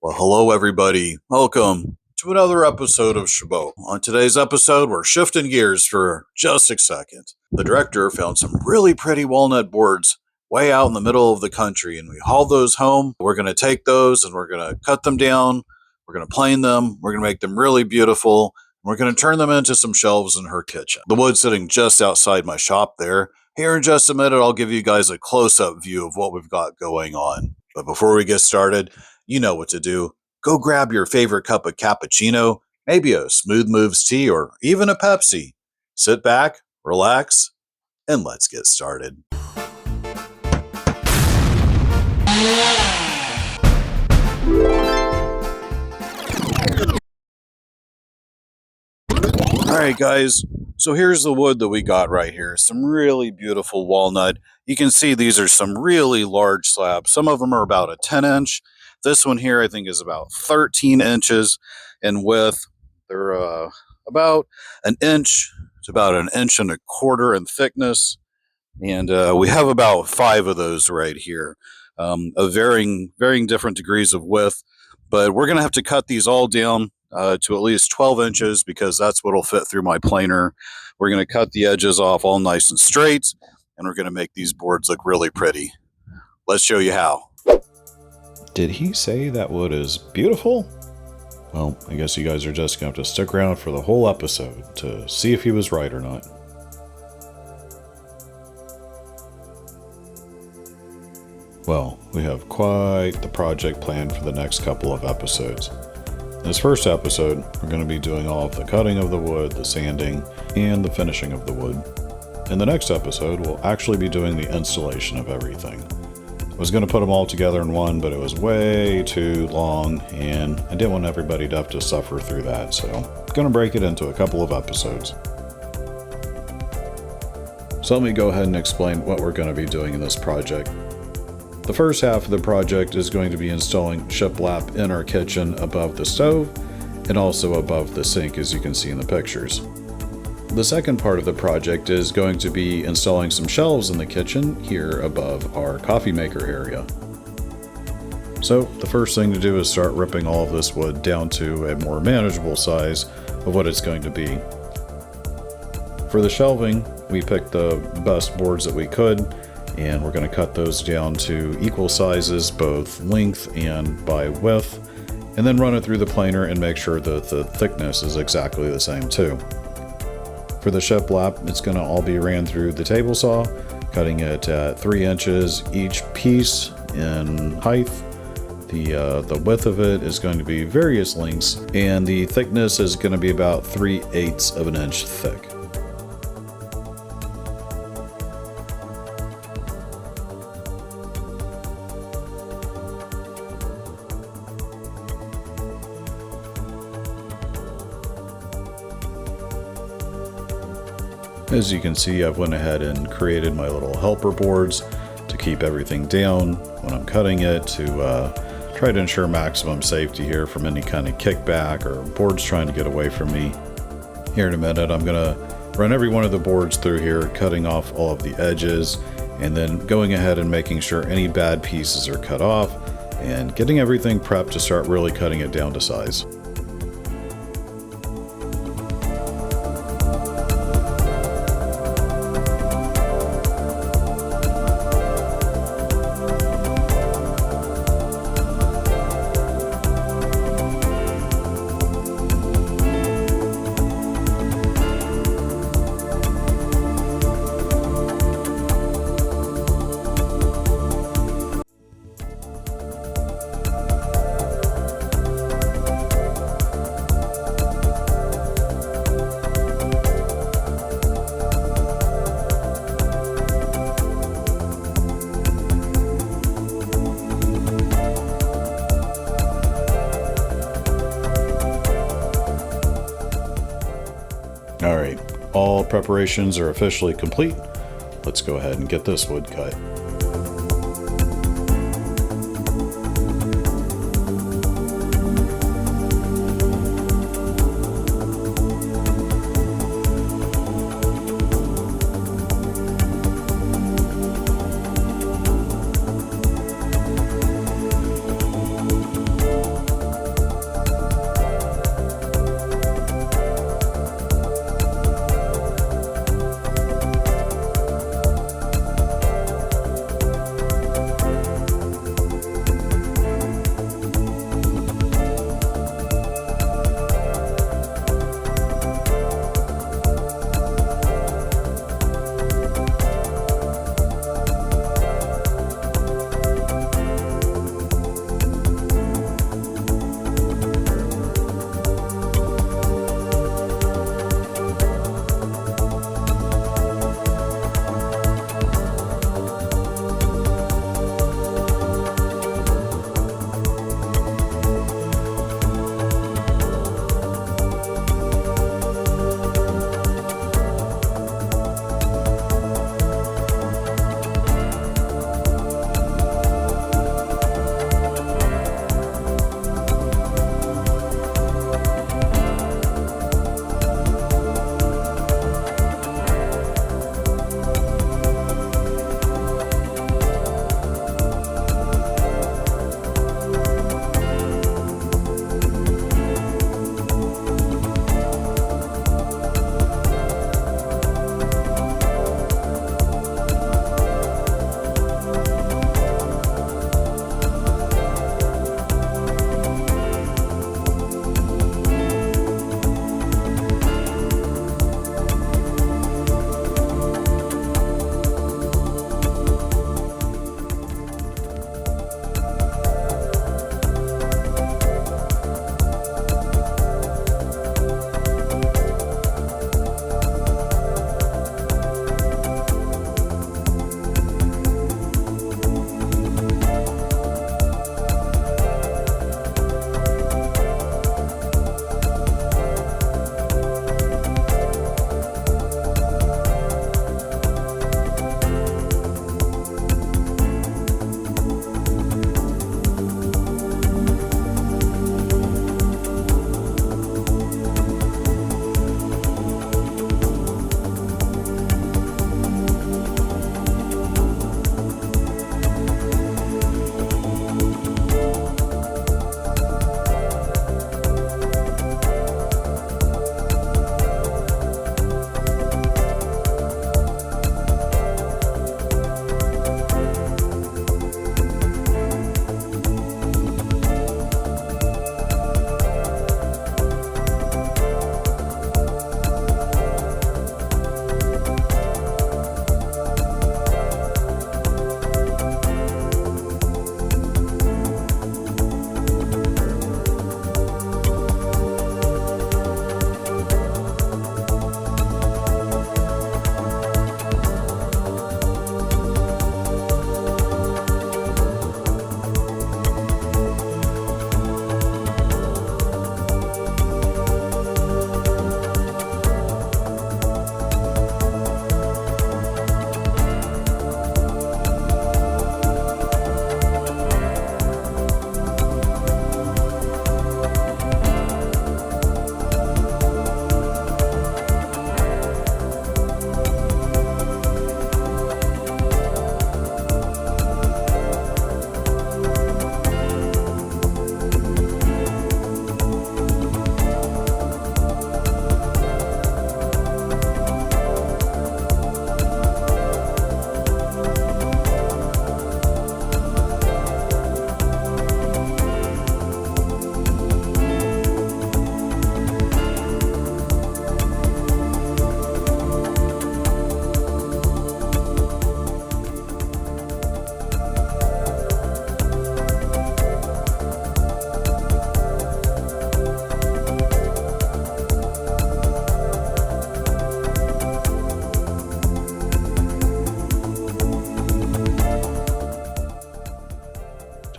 Well, hello everybody. Welcome to another episode of Shaboque. On today's episode, we're shifting gears for just a second. The director found some really pretty walnut boards way out in the middle of the country, and we hauled those home. We're going to take those and we're going to cut them down. We're going to plane them. We're going to make them really beautiful. We're going to turn them into some shelves in her kitchen. The wood's sitting just outside my shop there. Here in just a minute, I'll give you guys a close-up view of what we've got going on. But before we get started, you know what to do. Go grab your favorite cup of cappuccino, maybe a Smooth Moves tea, or even a Pepsi. Sit back, relax, and let's get started. Alright guys, so here's the wood that we got right here. Some really beautiful walnut. You can see these are some really large slabs. Some of them are about a 10-inch. This one here I think is about 13 inches in width. They're about an inch to about an inch and a quarter in thickness. And we have about 5 of those right here, of varying different degrees of width. But we're going to have to cut these all down to at least 12 inches because that's what will fit through my planer. We're going to cut the edges off all nice and straight, and we're going to make these boards look really pretty. Let's show you how. Did he say that wood is beautiful? Well, I guess you guys are just going to have to stick around for the whole episode to see if he was right or not. Well, we have quite the project planned for the next couple of episodes. In this first episode, we're going to be doing all of the cutting of the wood, the sanding, and the finishing of the wood. In the next episode, we'll actually be doing the installation of everything. I was going to put them all together in one, but it was way too long, and I didn't want everybody to have to suffer through that, so I'm going to break it into a couple of episodes. So let me go ahead and explain what we're going to be doing in this project. The first half of the project is going to be installing shiplap in our kitchen above the stove and also above the sink, as you can see in the pictures. The second part of the project is going to be installing some shelves in the kitchen here above our coffee maker area. So the first thing to do is start ripping all of this wood down to a more manageable size of what it's going to be. For the shelving, we picked the best boards that we could, and we're going to cut those down to equal sizes, both length and by width, and then run it through the planer and make sure that the thickness is exactly the same too. For the shiplap, it's going to all be ran through the table saw, cutting it at 3 inches each piece in height. The width of it is going to be various lengths, and the thickness is going to be about 3/8 of an inch thick. As you can see, I've went ahead and created my little helper boards to keep everything down when I'm cutting it, to try to ensure maximum safety here from any kind of kickback or boards trying to get away from me. Here in a minute, I'm going to run every one of the boards through here, cutting off all of the edges, and then going ahead and making sure any bad pieces are cut off, and getting everything prepped to start really cutting it down to size. Alright, all preparations are officially complete. Let's go ahead and get this wood cut.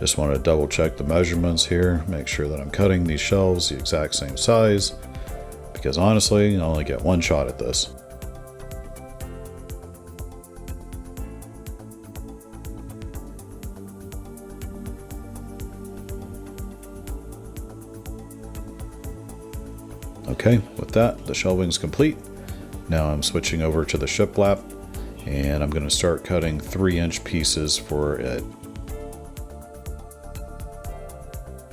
Just want to double check the measurements here, make sure that I'm cutting these shelves the exact same size, because honestly, I only get one shot at this. Okay, with that, the shelving's complete. Now I'm switching over to the shiplap, and I'm going to start cutting 3-inch pieces for it.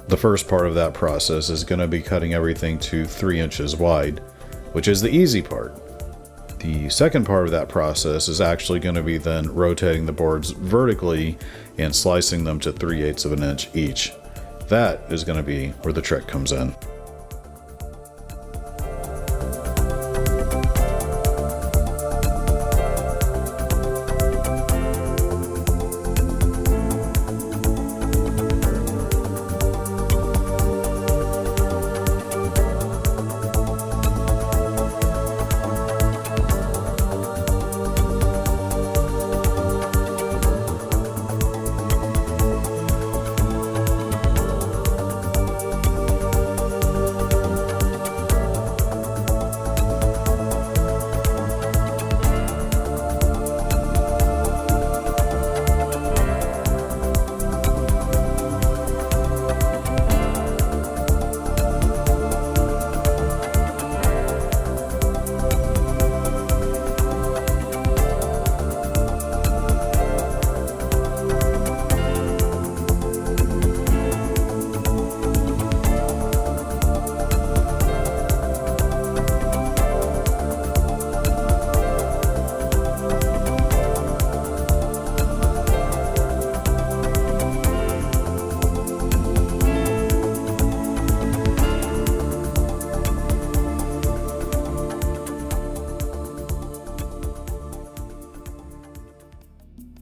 The first part of that process is going to be cutting everything to 3 inches wide, which is the easy part. The second part of that process is actually going to be then rotating the boards vertically and slicing them to 3/8 of an inch each. That is going to be where the trick comes in.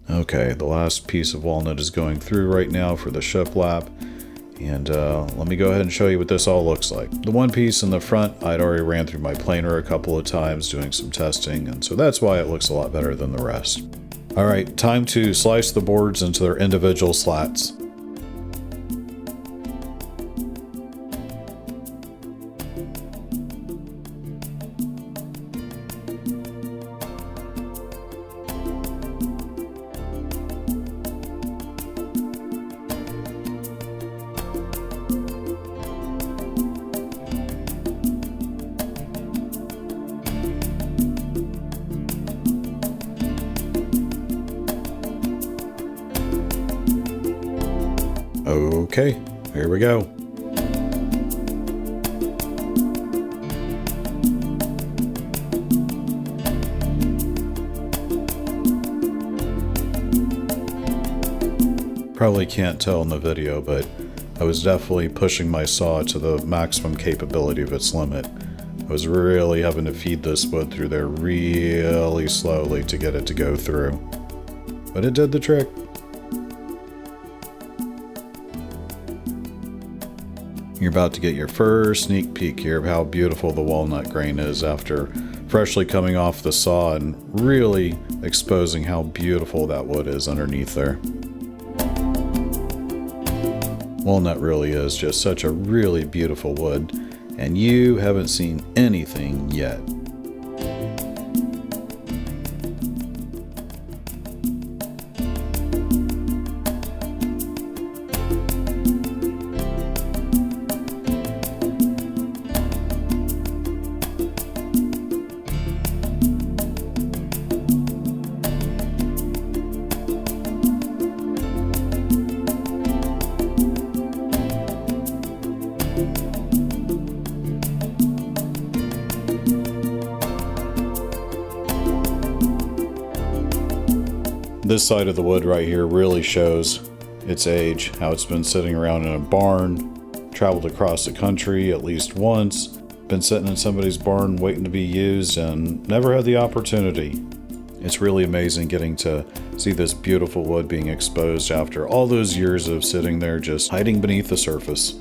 Okay, the last piece of walnut is going through right now for the shiplap, and let me go ahead and show you what this all looks like. The one piece in the front, I'd already ran through my planer a couple of times doing some testing, and so that's why it looks a lot better than the rest. Alright, time to slice the boards into their individual slats. Okay, here we go. Probably can't tell in the video, but I was definitely pushing my saw to the maximum capability of its limit. I was really having to feed this wood through there really slowly to get it to go through. But it did the trick. You're about to get your first sneak peek here of how beautiful the walnut grain is after freshly coming off the saw and really exposing how beautiful that wood is underneath there. Walnut really is just such a really beautiful wood, and you haven't seen anything yet. This side of the wood right here really shows its age, how it's been sitting around in a barn, traveled across the country at least once, been sitting in somebody's barn waiting to be used, and never had the opportunity. It's really amazing getting to see this beautiful wood being exposed after all those years of sitting there just hiding beneath the surface.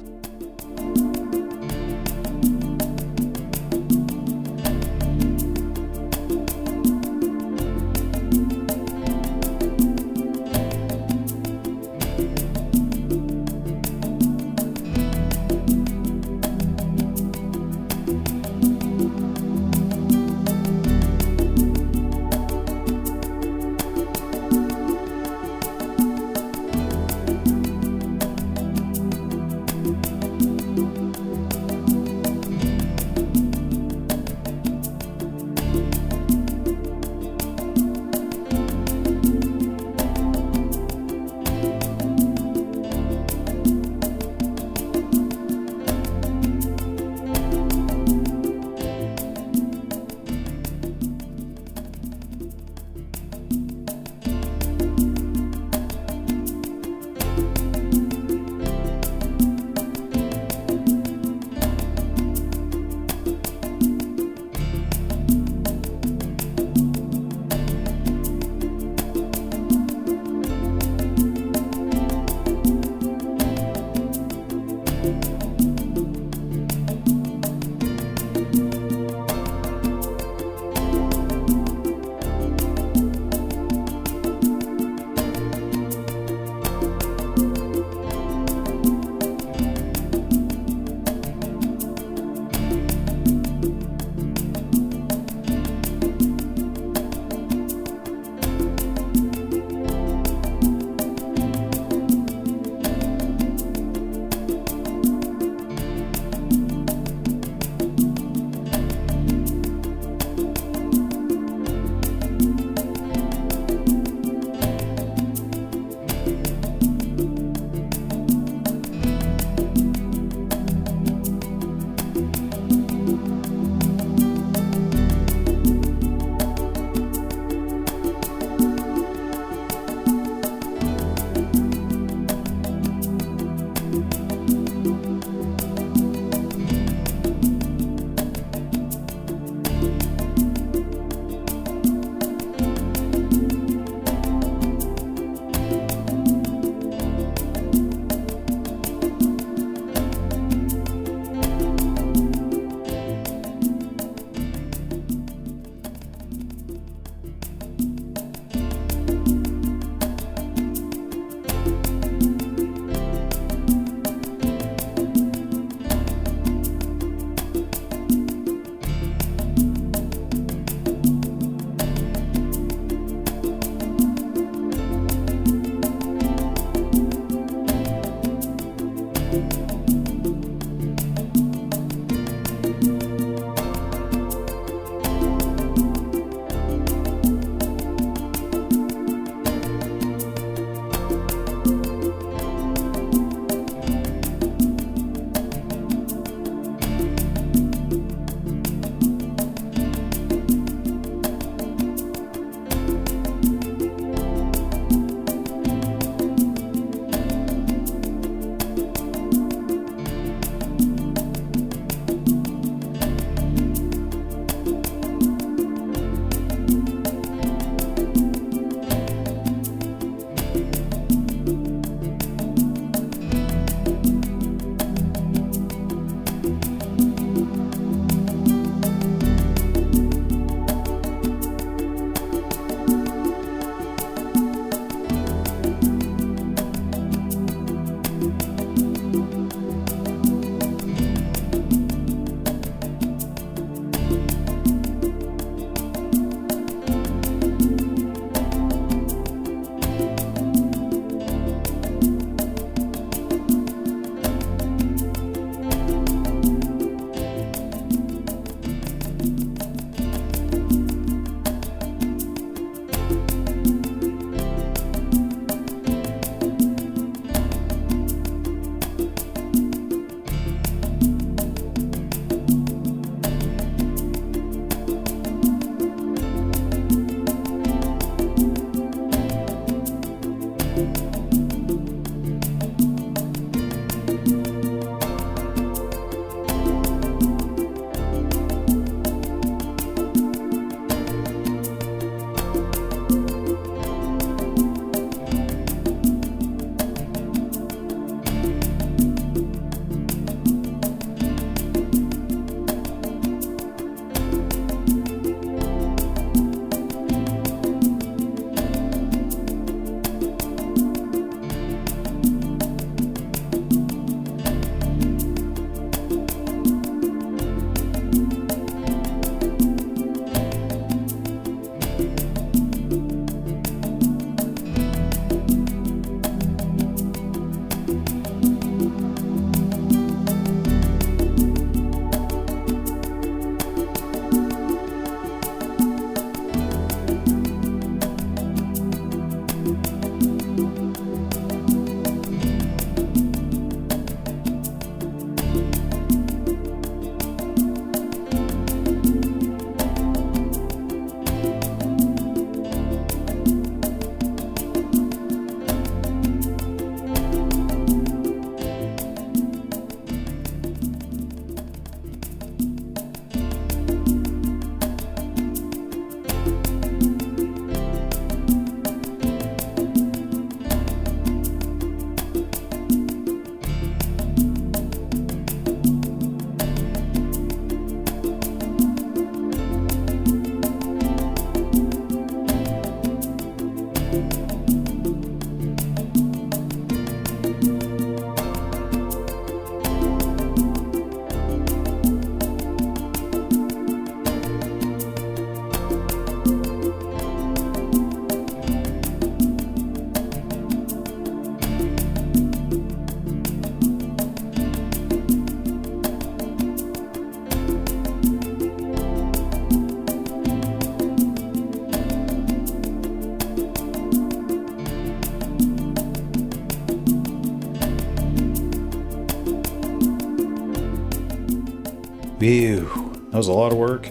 Phew, that was a lot of work,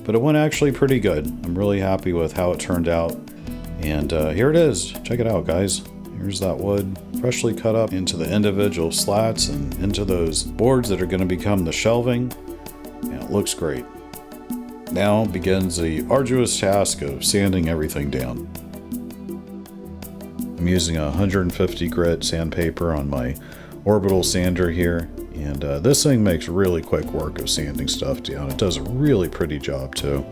but it went actually pretty good. I'm really happy with how it turned out. And here it is. Check it out, guys. Here's that wood freshly cut up into the individual slats and into those boards that are going to become the shelving. Yeah, it looks great. Now begins the arduous task of sanding everything down. I'm using a 150 grit sandpaper on my orbital sander here, and this thing makes really quick work of sanding stuff down. It does a really pretty job too.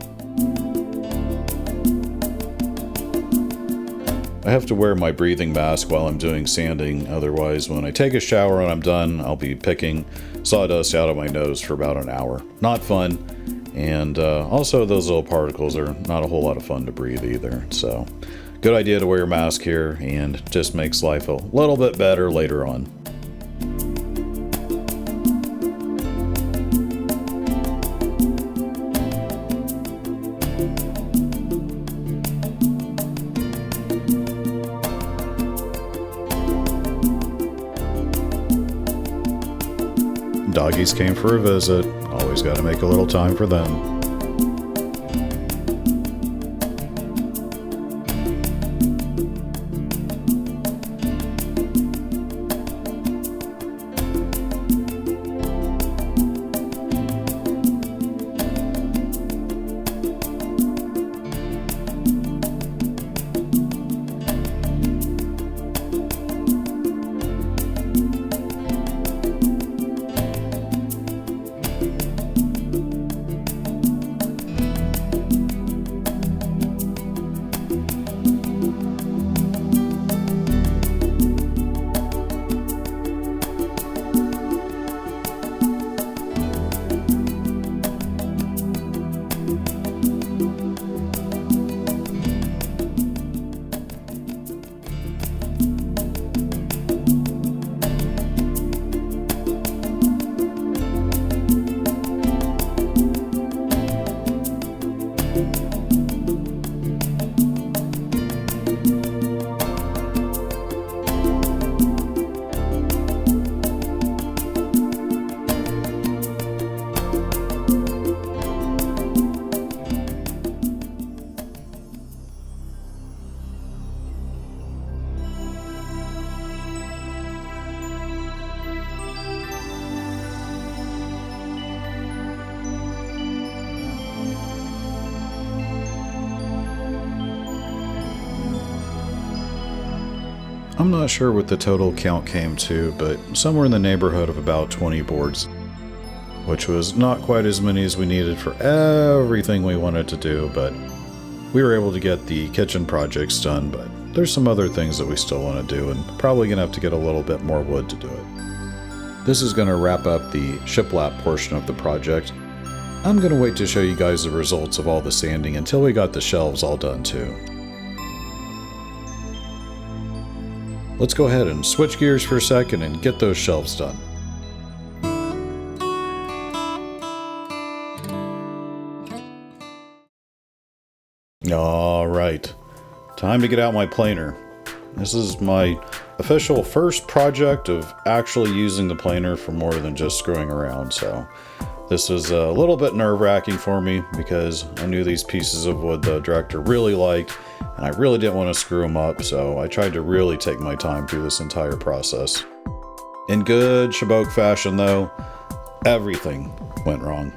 I have to wear my breathing mask while I'm doing sanding, otherwise when I take a shower and I'm done, I'll be picking sawdust out of my nose for about an hour. Not fun, and also those little particles are not a whole lot of fun to breathe either, so good idea to wear your mask here, and just makes life a little bit better later on. Doggies came for a visit. Always got to make a little time for them. I'm not sure what the total count came to, but somewhere in the neighborhood of about 20 boards, which was not quite as many as we needed for everything we wanted to do, but we were able to get the kitchen projects done, but there's some other things that we still want to do, and probably going to have to get a little bit more wood to do it. This is going to wrap up the shiplap portion of the project. I'm going to wait to show you guys the results of all the sanding until we got the shelves all done too. Let's go ahead and switch gears for a second and get those shelves done. All right, time to get out my planer. This is my official first project of actually using the planer for more than just screwing around, so this was a little bit nerve-wracking for me because I knew these pieces of wood the director really liked, and I really didn't want to screw them up, so I tried to really take my time through this entire process. In good shaboque fashion though, everything went wrong.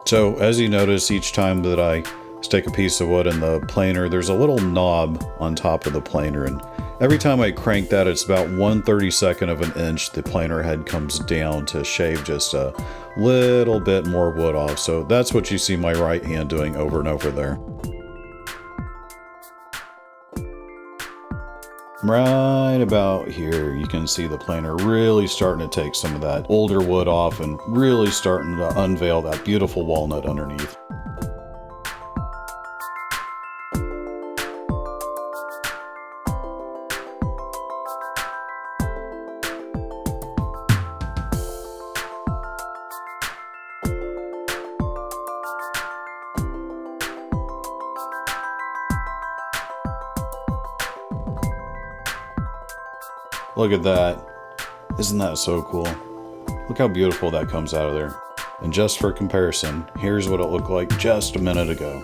So as you notice, each time that I stick a piece of wood in the planer, there's a little knob on top of the planer, and every time I crank that, it's about 1/32 of an inch the planer head comes down to shave just a little bit more wood off. So that's what you see my right hand doing over and over there. Right about here, you can see the planer really starting to take some of that older wood off and really starting to unveil that beautiful walnut underneath. Look at that. Isn't that so cool? Look how beautiful that comes out of there. And just for comparison, here's what it looked like just a minute ago.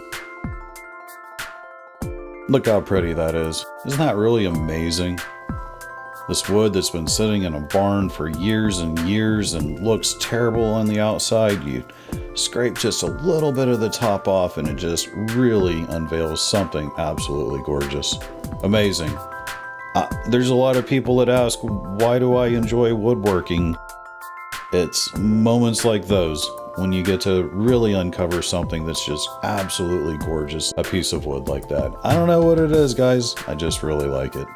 Look how pretty that is. Isn't that really amazing? This wood that's been sitting in a barn for years and years and looks terrible on the outside, you scrape just a little bit of the top off and it just really unveils something absolutely gorgeous. Amazing. There's a lot of people that ask, why do I enjoy woodworking? It's moments like those when you get to really uncover something that's just absolutely gorgeous. A piece of wood like that. I don't know what it is, guys. I just really like it.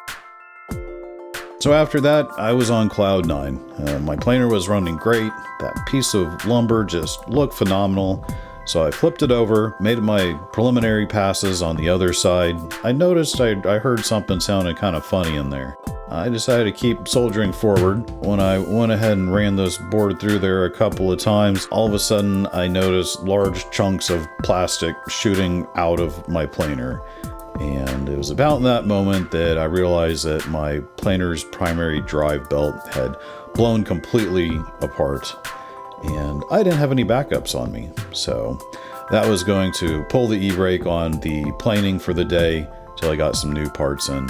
So after that, I was on cloud nine. My planer was running great. That piece of lumber just looked phenomenal. So I flipped it over, made my preliminary passes on the other side. I noticed I heard something sounded kind of funny in there. I decided to keep soldiering forward. When I went ahead and ran this board through there a couple of times, all of a sudden I noticed large chunks of plastic shooting out of my planer. And it was about in that moment that I realized that my planer's primary drive belt had blown completely apart. And I didn't have any backups on me. So that was going to pull the e-brake on the planing for the day till I got some new parts in.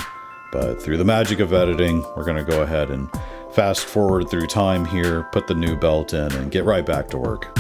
But through the magic of editing, we're going to go ahead and fast forward through time here, put the new belt in, and get right back to work.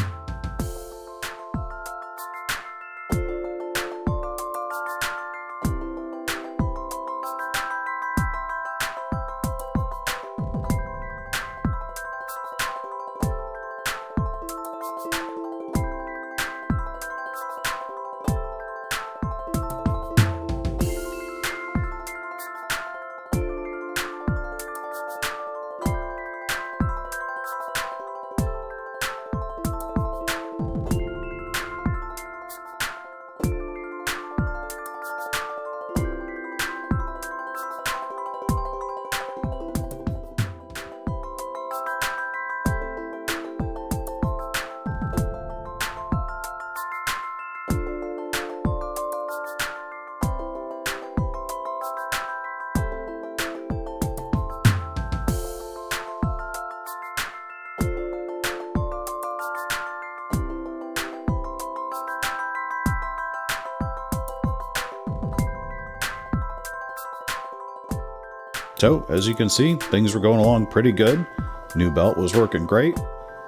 So, as you can see, things were going along pretty good. New belt was working great.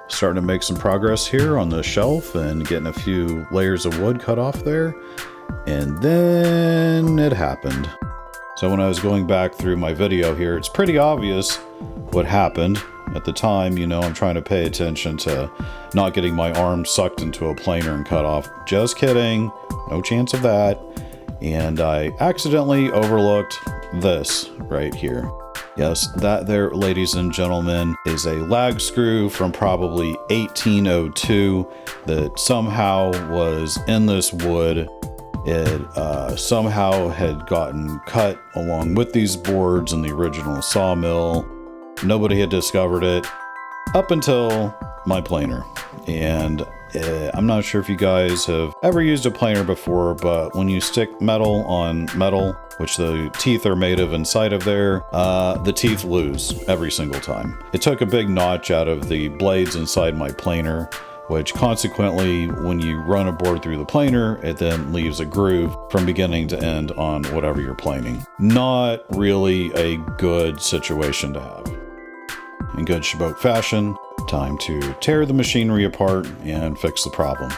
Starting to make some progress here on the shelf and getting a few layers of wood cut off there. And then it happened. So when I was going back through my video here, it's pretty obvious what happened. At the time, I'm trying to pay attention to not getting my arm sucked into a planer and cut off. Just kidding. No chance of that. And I accidentally overlooked this right here. Yes, that there, ladies and gentlemen, is a lag screw from probably 1802 that somehow was in this wood. It somehow had gotten cut along with these boards in the original sawmill. Nobody had discovered it up until my planer. And I'm not sure if you guys have ever used a planer before, but when you stick metal on metal, which the teeth are made of inside of there, the teeth lose every single time. It took a big notch out of the blades inside my planer, which consequently, when you run a board through the planer, it then leaves a groove from beginning to end on whatever you're planing. Not really a good situation to have. In good shaboque fashion, time to tear the machinery apart and fix the problem.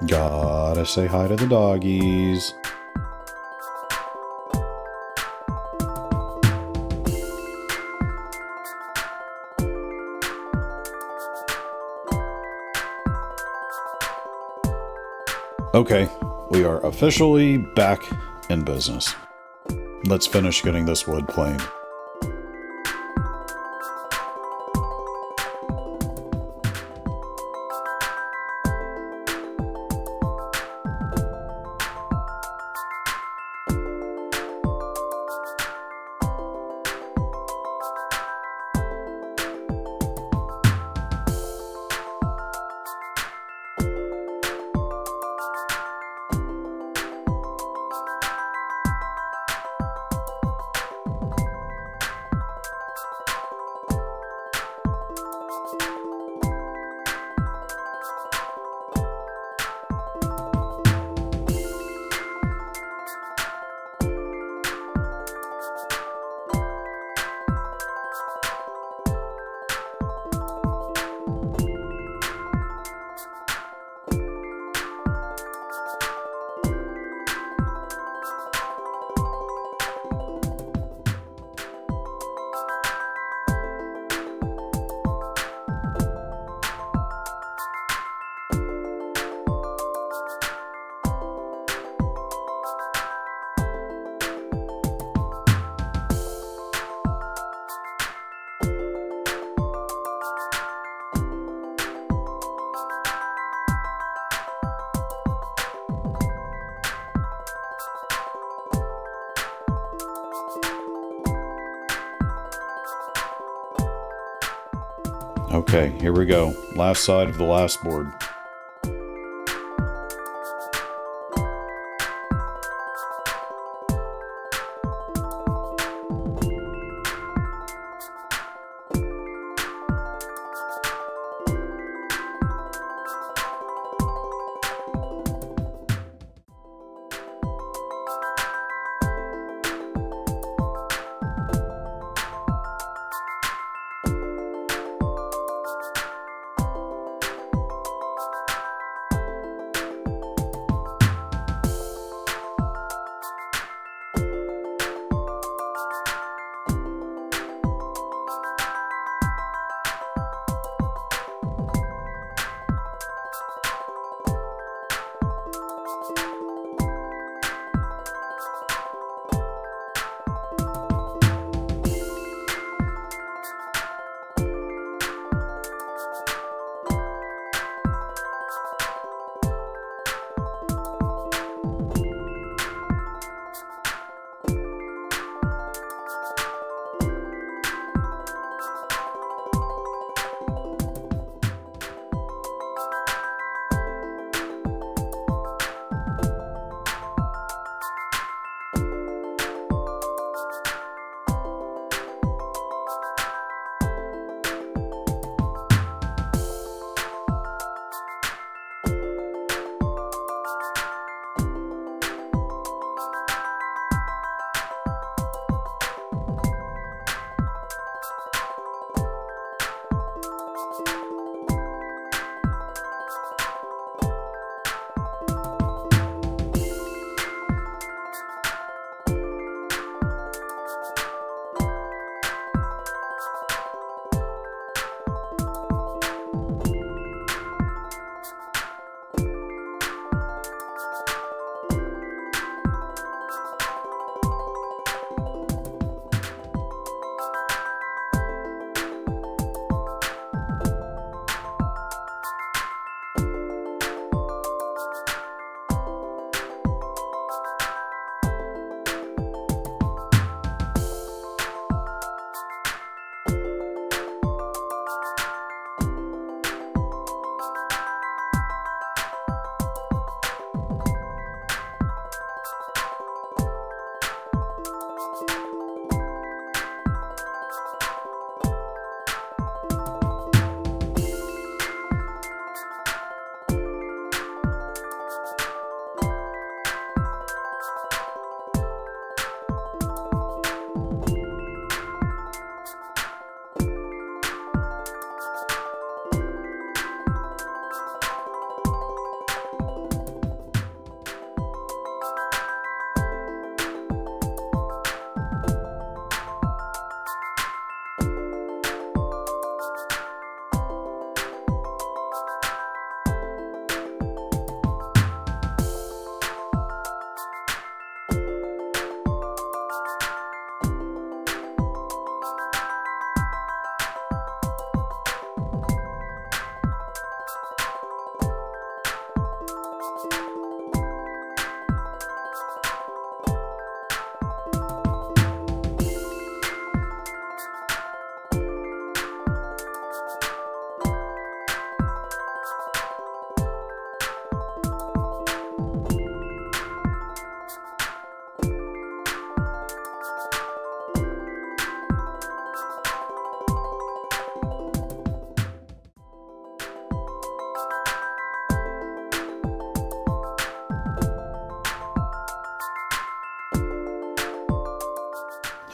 Gotta say hi to the doggies. Okay, we are officially back in business. Let's finish getting this wood planed. Okay, here we go. Last side of the last board.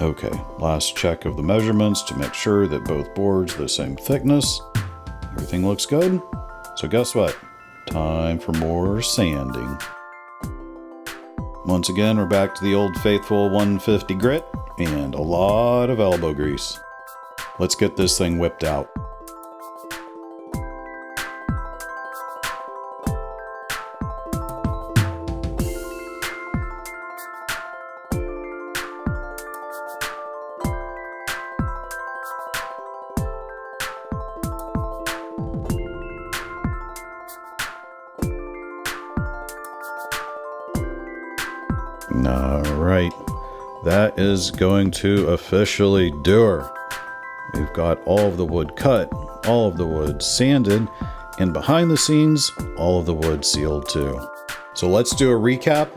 Okay, last check of the measurements to make sure that both boards are the same thickness. Everything looks good. So guess what? Time for more sanding. Once again, we're back to the old faithful 150 grit and a lot of elbow grease. Let's get this thing whipped out. Alright, that is going to officially do her. We've got all of the wood cut, all of the wood sanded, and behind the scenes, all of the wood sealed too. So let's do a recap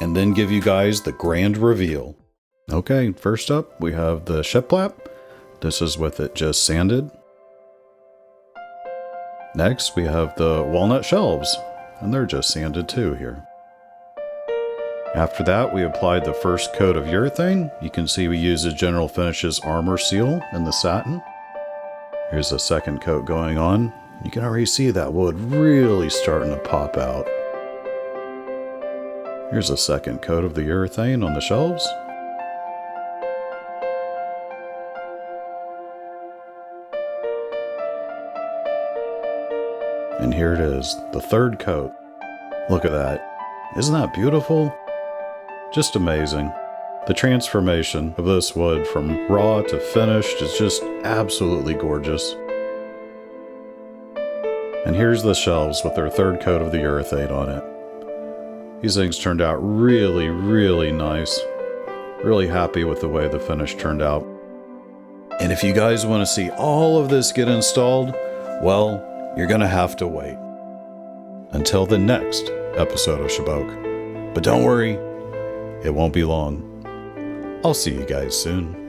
and then give you guys the grand reveal. Okay, first up we have the shiplap. This is with it just sanded. Next we have the walnut shelves, and they're just sanded too here. After that, we applied the first coat of urethane. You can see we used the General Finishes Armor Seal in the satin. Here's the second coat going on. You can already see that wood really starting to pop out. Here's a second coat of the urethane on the shelves. And here it is, the third coat. Look at that. Isn't that beautiful? Just amazing. The transformation of this wood from raw to finished is just absolutely gorgeous. And here's the shelves with their third coat of the urethane on it. These things turned out really, really nice. Really happy with the way the finish turned out. And if you guys want to see all of this get installed, well, you're going to have to wait until the next episode of Shaboque. But don't worry, it won't be long. I'll see you guys soon.